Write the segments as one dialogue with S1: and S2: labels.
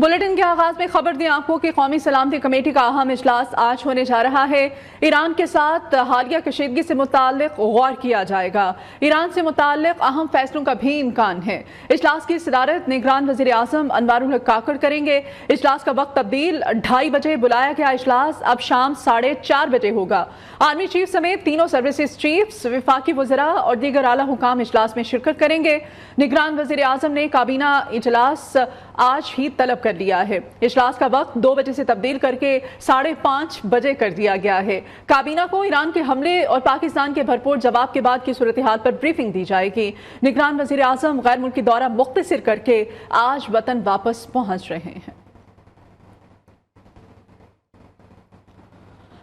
S1: Bulletin के आगाज में खबर दी आपको कि कौमी सलामती कमेटी का अहम इजलास आज होने जा रहा है। ईरान के साथ हालिया कशीदगी से मुताल्लिक गौर किया जाएगा। ईरान से मुताल्लिक अहम फैसलों का भी इम्कान है। इजलास की सदारत निगरान वज़ीर आज़म अनवारुल हक काकड़ करेंगे। इजलास का वक्त तब्दील 2:30 बजे बुलाया गया इजलास अब शाम 4:30 बजे होगा। आर्मी चीफ समेत तीनों सर्विसेज चीफ्स, वफाकी वज़रा और दीगर आला हुकाम इजलास में शिरकत करेंगे। निगरान वज़ीर आज़म ने काबीना इजलास आज ही तलब कर लिया है। इजलास का वक्त 2 बजे से तब्दील करके 5:30 बजे कर दिया गया है। काबीना को ईरान के हमले और पाकिस्तान के भरपूर जवाब के बाद की सूरत हाल पर ब्रीफिंग दी जाएगी। निगरान वज़ीर आज़म गैर मुल्की दौरा मुख्तसर करके आज वतन वापस पहुंच रहे हैं।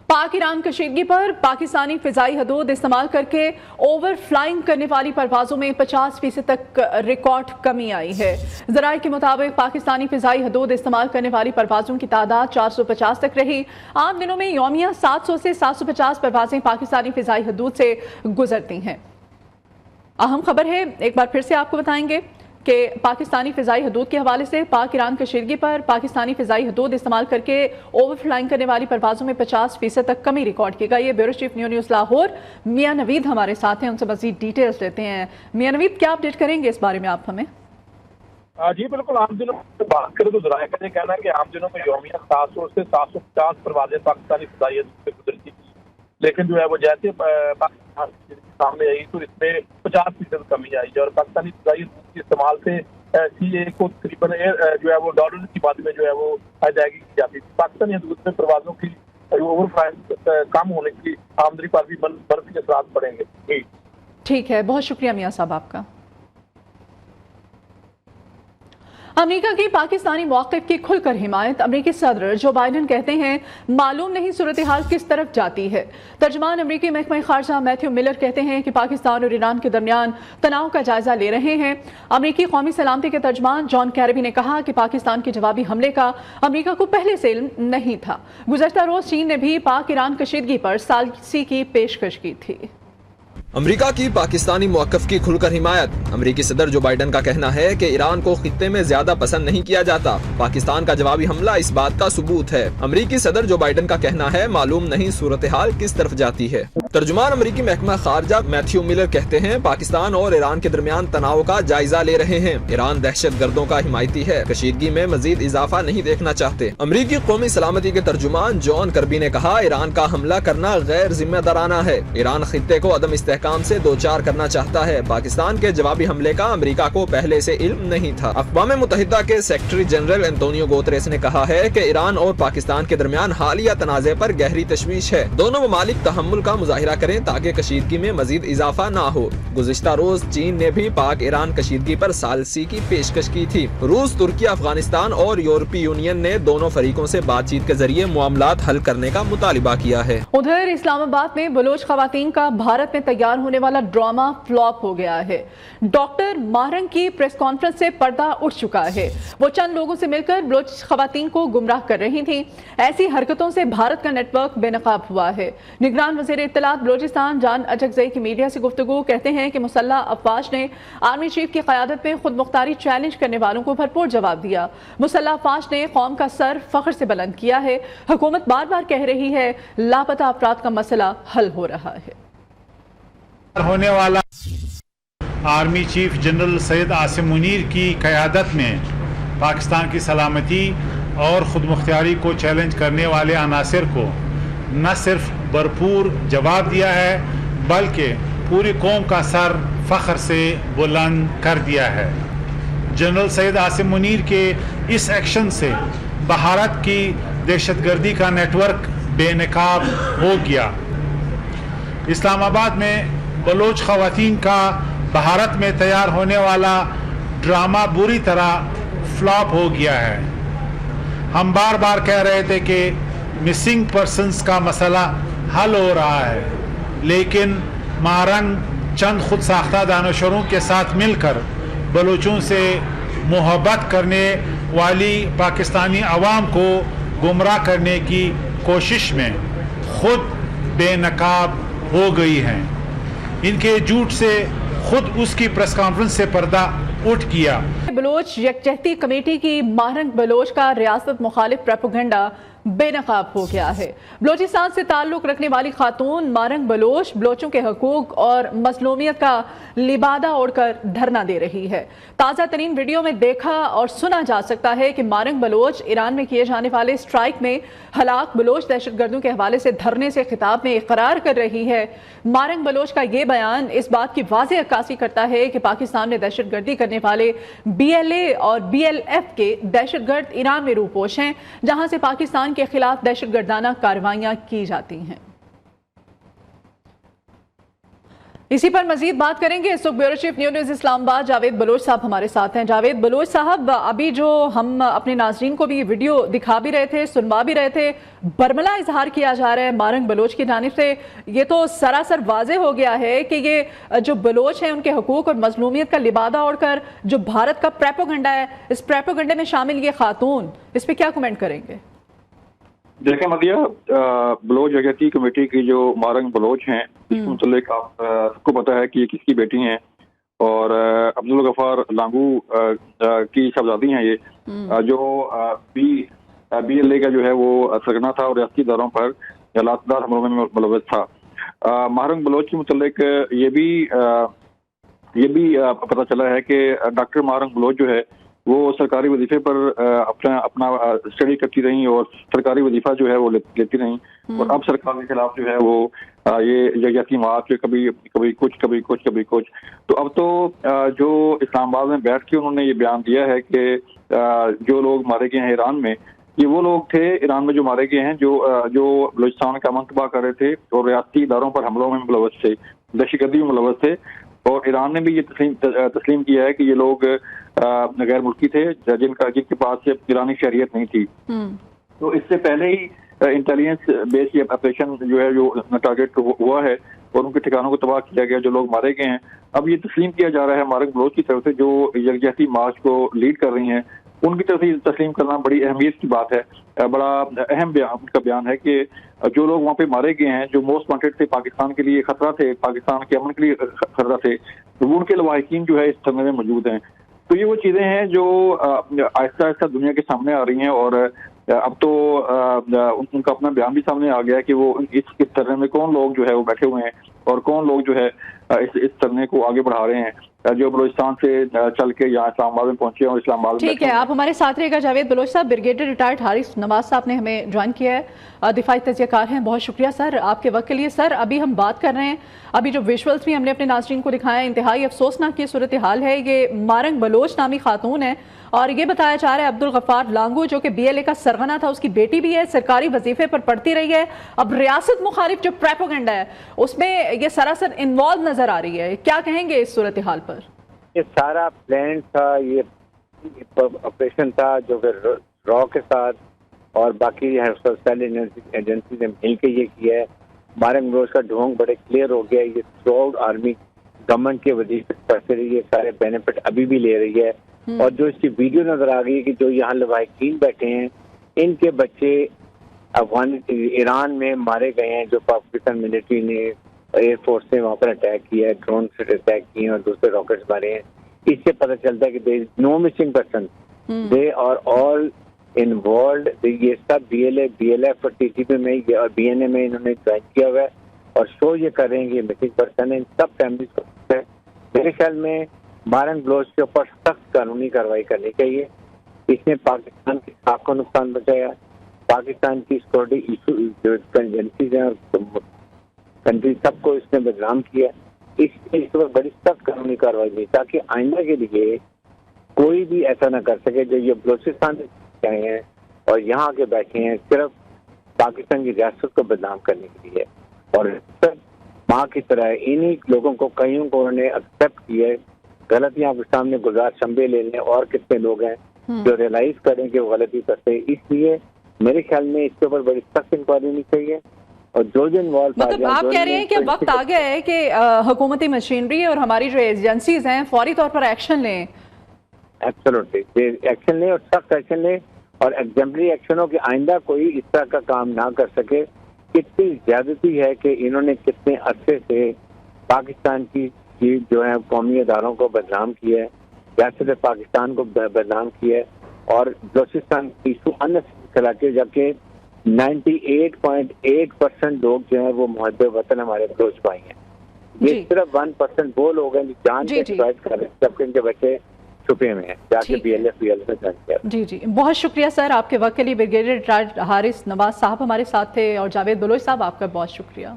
S1: पाक ईरान कशीदगी पर पाकिस्तानी फिजाई हदूद इस्तेमाल करके ओवर फ्लाइंग करने वाली परवाज़ों में 50% तक रिकॉर्ड कमी आई है। ज़राए के मुताबिक पाकिस्तानी फिजाई हदूद इस्तेमाल करने वाली परवाज़ों की तादाद 450 तक रही। आम दिनों में यौमिया 700 से 750 परवाज़ें पाकिस्तानी फिजाई हदूद से गुजरती हैं। अहम खबर है, एक बार फिर से आपको बताएंगे कि पाकिस्तानी फ़िज़ाई हदूद के हवाले से पाक ईरान कशीदगी पर पाकिस्तानी फ़िज़ाई हदूद इस्तेमाल करके ओवर फ्लाइंग करने वाली परवाज़ों में 50% तक कमी रिकॉर्ड की गई है। ब्यूरो चीफ न्यूज़ लाहौर मियां नवीद हमारे साथ हैं, उनसे मज़ीद डिटेल्स लेते हैं। मियां नवीद, क्या अपडेट करेंगे इस बारे में आप हमें?
S2: जी बिल्कुल, आम दिनों में बात करें तो ज़राए का कहना है कि आम दिनों में यौमिया 700 से 750 परवाज़ें पाकिस्तानी फ़िज़ाई हदूद से गुजरती थी, लेकिन जो है वो जैसे पाकिस्तान सामने आई तो इसमें 50% कमी आई और पाकिस्तानी फ़िज़ाई हदूद के इस्तेमाल से CA को तकरीबन जो है वो डॉलर की बात में जो है वो अदायगी की जाती थी। पाकिस्तानी हदूद में परवाज़ों की ओवर फ्लाइंग कम होने की आमदनी पर भी मनफी असरात पड़ेंगे।
S1: ठीक है, बहुत शुक्रिया मियां साहब आपका। अमेरिका की पाकिस्तानी मौक़िफ़ की खुलकर हिमायत। अमेरिकी सदर जो बाइडन कहते हैं मालूम नहीं सूरत हाल किस तरफ जाती है। तर्जुमान अमेरिकी महकमा ख़ारजा मैथ्यू मिलर कहते हैं कि पाकिस्तान और ईरान के दरमियान तनाव का जायजा ले रहे हैं। अमेरिकी कौमी सलामती के तर्जुमान जॉन कैरबी ने कहा कि पाकिस्तान के जवाबी हमले का अमेरिका को पहले से इल्म नहीं था। गुज़श्ता रोज़ चीन ने भी पाक ईरान कशीदगी पर सालिसी की पेशकश की थी।
S3: अमेरिका की पाकिस्तानी मौक़िफ़ की खुलकर हिमायत। अमेरिकी सदर जो बाइडन का कहना है कि ईरान को खित्ते में ज्यादा पसंद नहीं किया जाता। पाकिस्तान का जवाबी हमला इस बात का सबूत है। अमेरिकी सदर जो बाइडन का कहना है मालूम नहीं सूरत हाल किस तरफ जाती है। तर्जुमान अमेरिकी महकमा खारजा मैथ्यू मिलर कहते हैं पाकिस्तान और ईरान के दरमियान तनाव का जायजा ले रहे हैं। ईरान दहशत गर्दों का हिमायती है, कशीदगी में मजीद इजाफा नहीं देखना चाहते। अमेरिकी कौमी सलामती के तर्जुमान जॉन कर्बी ने कहा ईरान का हमला करना गैर जिम्मेदाराना है। ईरान खित्ते को अदम काम से दो चार करना चाहता है। पाकिस्तान के जवाबी हमले का अमेरिका को पहले से इल्म नहीं था। अक़वाम मुत्तहिदा के सेक्रेटरी जनरल एंटोनियो गुतेरेस ने कहा है कि ईरान और पाकिस्तान के दरमियान हालिया तनाज़े पर गहरी तशवीश है। दोनों ममालिक तहम्मुल का मुजाहिरा करें ताकि कशीदगी में मजीद इजाफा ना हो। गुज़िश्ता रोज चीन ने भी पाक ईरान कशीदगी पर सालिसी की पेशकश की थी। रूस, तुर्की, अफगानिस्तान और यूरोपीय यूनियन ने दोनों फरीकों से बातचीत के जरिए मामलात हल करने का मुतालिबा किया है।
S1: उधर इस्लामाबाद में बलोच खवातीन का भारत में तैयार होने वाला ड्रामा फ्लॉप हो गया है। डॉक्टर मारंग की प्रेस कॉन्फ्रेंस से पर्दा उठ चुका है। वो चंद लोगों से मिलकर बलोच खवातीन को गुमराह कर रही थी। ऐसी हरकतों से भारत का नेटवर्क बेनकाब हुआ है। निगरान वज़ीर इत्तलात बलोचिस्तान जान अजगज़ई की मीडिया से गुफ्तगू कहते हैं कि मुसल्लह अफवाज ने आर्मी चीफ की क़यादत में खुद मुख्तारी चैलेंज करने वालों को भरपूर जवाब दिया। मुसल्लह अफवाज ने कौम का सर फख्र से बुलंद किया है। हुकूमत बार बार कह रही है लापता अफराद का मसला हल हो रहा है।
S4: होने वाला army chief general Syed Asim Munir की क़यादत में पाकिस्तान की सलामती और ख़ुद मुख्तारी को चैलेंज करने वाले अनासिर को न सिर्फ भरपूर जवाब दिया है बल्कि पूरी कौम का सर फ़ख्र से बुलंद कर दिया है। जनरल सैयद आसिम मुनीर के इस एक्शन से भारत की दहशतगर्दी का नेटवर्क बेनकाब हो गया। इस्लामाबाद में बलोच खवातीन का भारत में तैयार होने वाला ड्रामा बुरी तरह फ्लॉप हो गया है। हम बार बार कह रहे थे कि मिसिंग पर्सन्स का मसला हल हो रहा है, लेकिन मारंग चंद खुद साख्ता दानशरों के साथ मिलकर बलोचों से मोहब्बत करने वाली पाकिस्तानी अवाम को गुमराह करने की कोशिश में खुद बेनकाब हो गई हैं। इनके झूठ से खुद उसकी प्रेस कॉन्फ्रेंस से पर्दा उठ किया।
S1: बलोच यकजहती कमेटी की मारंग बलोच का रियासत मुखालिफ प्रोपेगेंडा बेनकाब हो गया है। बलोचिस्तान से ताल्लुक रखने वाली खातून मारंग बलोच बलोचों के हकूक और मजलूमियत का लिबादा ओढ़कर धरना दे रही है। ताज़ा तरीन वीडियो में देखा और सुना जा सकता है कि मारंग बलोच ईरान में किए जाने वाले स्ट्राइक में हलाक बलोच दहशतगर्दों के हवाले से धरने से खिताब में इकरार कर रही है। मारंग बलोच का ये बयान इस बात की वाज़ेह अक्कासी करता है कि पाकिस्तान में दहशतगर्दी करने वाले BLA और BLF के दहशतगर्द ईरान में रूपोश हैं, जहां से पाकिस्तान के खिलाफ दहशतगर्दाना कार्रवाइयां की जाती हैं। इसी पर मजीद बात करेंगे। इस वक्त bureau chief news Islamabad Javed Baloch sahab हमारे साथ हैं। जावेद बलोच साहब, अभी जो हम अपने नाज़रीन को भी वीडियो दिखा भी रहे थे, सुनवा भी रहे थे, बरमला इजहार किया जा रहा है मारंग बलोच की जानिब से। ये तो सरासर वाज़े हो गया है कि ये जो बलोच हैं उनके हकूक और मजलूमियत का लिबादा ओढ़कर जो भारत का प्रोपेगेंडा है, इस प्रोपेगेंडे में शामिल ये खातून, इस पर क्या कमेंट करेंगे?
S5: देखें मदिया, बलोच यकजहती कमेटी की जो मारंग बलोच हैं, इसके मुतालिक आप सबको पता है कि ये किसकी बेटी हैं और अब्दुल गफ्फार लांगू की शहजादी हैं। ये जो BLA का जो है वो सरगना था और रियासती इदारों पर लातदार हमलों में मुलव्वस था। मारंग बलोच के मुतालिक ये भी पता चला है कि डॉक्टर मारंग बलोच जो है वो सरकारी वजीफे पर अपना स्टडी करती रही और सरकारी वजीफा जो है वो लेती रही और अब सरकार के खिलाफ जो है वो ये यकजहती मार्च कभी कुछ। तो अब तो जो इस्लामाबाद में बैठ के उन्होंने ये बयान दिया है कि जो लोग मारे गए हैं ईरान में, ये वो लोग थे ईरान में जो मारे गए हैं जो बलूचिस्तान का अमन तबाह कर रहे थे और रियासती इदारों पर हमलों में मुलव्वस थे, दहशतगर्दी में मुलव्वस थे। और ईरान ने भी ये तस्लीम किया है कि ये लोग गैर मुल्की थे जिनके पास ईरानी शहरियत नहीं थी। तो इससे पहले ही इंटेलिजेंस बेस्ड ये ऑपरेशन जो है जो टारगेट हुआ है और उनके ठिकानों को तबाह किया गया, जो लोग मारे गए हैं। अब ये तस्लीम किया जा रहा है मारंग बलोच की तरफ से, जो यकजहती मार्च को लीड कर रही हैं, उनकी तरफ से तस्लीम करना बड़ी अहमियत की बात है। बड़ा अहम उनका बयान है कि जो लोग वहाँ पे मारे गए हैं, जो मोस्ट वांटेड थे, पाकिस्तान के लिए खतरा थे, पाकिस्तान के अमन के लिए खतरा थे, तो उनके लवाहिकीन जो है इस धरने में मौजूद हैं। तो ये वो चीज़ें हैं जो आहिस्ता आहिस्ता दुनिया के सामने आ रही हैं और अब तो उनका अपना बयान भी सामने आ गया है कि वो इस धरने में कौन लोग जो है वो बैठे हुए हैं और कौन लोग जो है इस धरने को आगे बढ़ा रहे हैं, जो बलूचिस्तान से चल के यहाँ इस्लामाबाद में पहुंचे और इस्लामाबाद में।
S1: ठीक है, आप हमारे साथ रहेगा जावेद बलोच साहब। ब्रिगेडियर रिटायर्ड हारिस नवाज साहब ने हमें ज्वाइन किया है, दिफाई तजियाकार हैं। बहुत शुक्रिया सर आपके वक्त के लिए। सर, अभी हम बात कर रहे हैं, अभी जो विजुअल्स भी हमने अपने नाज़रीन को दिखाया, इंतहाई अफसोसनाक ये सूरत हाल है। ये मारंग बलोच नामी खातून है और ये बताया जा रहा है अब्दुल गफ्फार लांगू जो कि BLA का सरगना था, उसकी बेटी भी है, सरकारी वजीफे पर पढ़ती रही है। अब रियासत मुखालिफ जो प्रोपेगेंडा है उसमें ये सरासर इन्वॉल्व नजर आ रही है। क्या कहेंगे इस सूरत हाल पर?
S6: ये सारा प्लान था, ये ऑपरेशन था जो फिर रॉ के साथ और बाकी एजेंसी ने मिल के ये किया है। मारंग बलोच का ढोंग बड़े क्लियर हो गया है। ये थ्रू आउट आर्मी गवर्नमेंट के वजीफे पढ़ते रही है, सारे बेनिफिट अभी भी ले रही है। और जो इसकी वीडियो नजर आ गई है कि जो यहाँ लवाहिकीन बैठे हैं, इनके बच्चे ईरान में मारे गए हैं, जो पाकिस्तान मिलिट्री ने, एयरफोर्स ने वहाँ पर अटैक किया है, ड्रोन से अटैक किए और दूसरे रॉकेट्स मारे हैं। इससे पता चलता है कि there is no missing person, they are all involved. ये सब BLA, BLF और TTP में और BNA में इन्होंने ज्वाइन किया हुआ है और शो ये कर रहे हैं कि मिसिंग पर्सन है। इन सब फैमिलीज को मेरे ख्याल में मारंग बलोच के ऊपर सख्त कानूनी कार्रवाई करनी चाहिए। इसने पाकिस्तान की साख को नुकसान पहुंचाया, पाकिस्तान की सिक्योरिटी इशू जो एजेंसीज हैं कंट्री सबको इसने बदनाम किया। इस पर बड़ी सख्त कानूनी कार्रवाई हुई ताकि आइंदा के लिए कोई भी ऐसा ना कर सके जो ये बलूचिस्तान से आए हैं और यहाँ के बैठे हैं सिर्फ पाकिस्तान की रियासत को बदनाम करने के लिए। और माँ की तरह इन्हीं लोगों को, कईयों को उन्होंने एक्सेप्ट किया है। गलतियां आपके सामने गुजार शंबे ले लें और कितने लोग हैं जो रियलाइज करें कि वो गलती करते हैं। इसलिए मेरे ख्याल में इसके ऊपर बड़ी सख्त इंक्वायरी होनी चाहिए और जो इन्वॉल्व,
S1: मतलब आप कह रहे हैं कि वक्त आ गया है कि हुकूमती मशीनरी और हमारी जो एजेंसीज हैं फौरी तौर पर एक्शन लें।
S6: एब्सोल्युटली एक्शन लें और सख्त एक्शन लें और एग्जाम्पलरी एक्शन हो कि आइंदा कोई इस तरह का काम ना कर सके। कितनी ज्यादती है कि इन्होंने कितने अरसे से पाकिस्तान की जो है कौमी अदारों को बदनाम किया है। ریاست پاکستان کو بدنام کیا ہے، اور بلوچستان کی علاقے جبکہ 98.8% لوگ جو ہیں وہ محب وطن ہمارے بلوچ بھائی ہیں. یہ صرف 1% وہ لوگ ہیں جو جان کے ایکسپلائٹ کر رہے ہیں، جبکہ ان کے بچے چھپے میں ہیں جا کے BLF میں جان کیا.
S1: جی بہت شکریہ سر آپ کے وقت کے لیے. بریگیڈیئر ریٹائرڈ حارث نواز صاحب ہمارے ساتھ تھے، اور جاوید بلوچ صاحب آپ کا بہت شکریہ.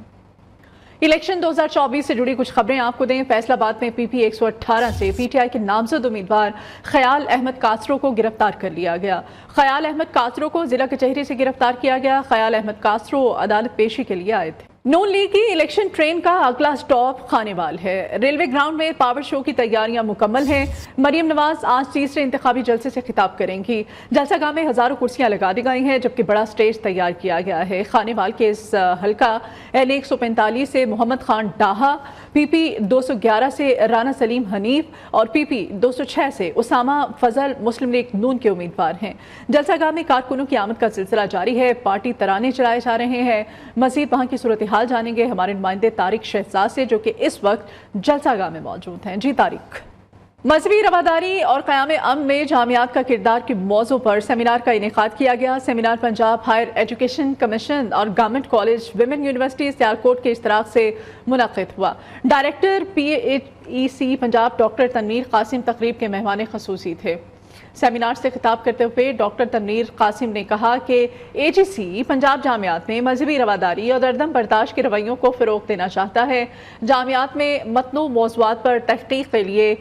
S1: الیکشن 2024 سے جڑی کچھ خبریں آپ کو دیں. فیصل آباد میں PP 118 سے PTI کے نامزد امیدوار خیال احمد کاسرو کو گرفتار کر لیا گیا. خیال احمد کاسرو کو ضلع کچہری سے گرفتار کیا گیا. خیال احمد کاسرو عدالت پیشی کے لیے آئے تھے. نون لیگ کی الیکشن ٹرین کا اگلا سٹاپ خانیوال ہے. ریلوے گراؤنڈ میں پاور شو کی تیاریاں مکمل ہیں. مریم نواز آج تیسرے انتخابی جلسے سے خطاب کریں گی. جلسہ گاہ میں ہزاروں کرسیاں لگا دی گئی ہیں، جبکہ بڑا سٹیج تیار کیا گیا ہے. خانیوال کے اس حلقہ L 145 سے محمد خان ڈاہا، PP 211 سے رانا سلیم حنیف اور PP 206 سے اسامہ فضل مسلم لیگ نون کے امیدوار ہیں. جلسہ گاہ میں کارکنوں کی آمد کا سلسلہ جاری ہے. پارٹی ترانے چلائے جا رہے ہیں. مزید وہاں کی صورتحال جانیں گے ہمارے نمائندے طارق شہزاد سے، جو کہ اس وقت جلسہ گاہ میں موجود ہیں. جی طارق. مذہبی رواداری اور قیام امن میں جامعات کا کردار کے موضوع پر سیمینار کا انعقاد کیا گیا. Seminar Punjab higher education commission اور government college women university Sialkot کے اشتراک سے منعقد ہوا. Director PHEC Punjab doctor Tanveer Qasim تقریب کے مہمان خصوصی تھے. سیمینار سے خطاب کرتے ہوئے ڈاکٹر تنویر قاسم نے کہا کہ AGC پنجاب جامعات میں مذہبی رواداری اور عدم برداشت کے رویوں کو فروغ دینا چاہتا ہے. جامعات میں متنوع موضوعات پر تحقیق کے لیے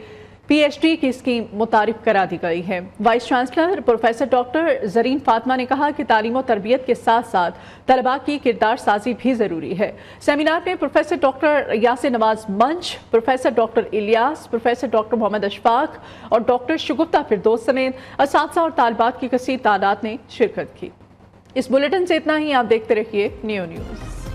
S1: PhD کی اسکیم متعارف کرا دی گئی ہے. وائس چانسلر پروفیسر ڈاکٹر زرین فاطمہ نے کہا کہ تعلیم و تربیت کے ساتھ ساتھ طلباء کی کردار سازی بھی ضروری ہے. سیمینار میں پروفیسر ڈاکٹر یاسر نواز منچ، professor doctor Ilyas, professor doctor Muhammad Ashfaq اور ڈاکٹر شگفتہ فردوس سمیت اساتذہ اور طالبات کی کثیر تعداد نے شرکت کی. اس بلیٹن سے اتنا ہی. آپ دیکھتے رہیے نیو نیوز.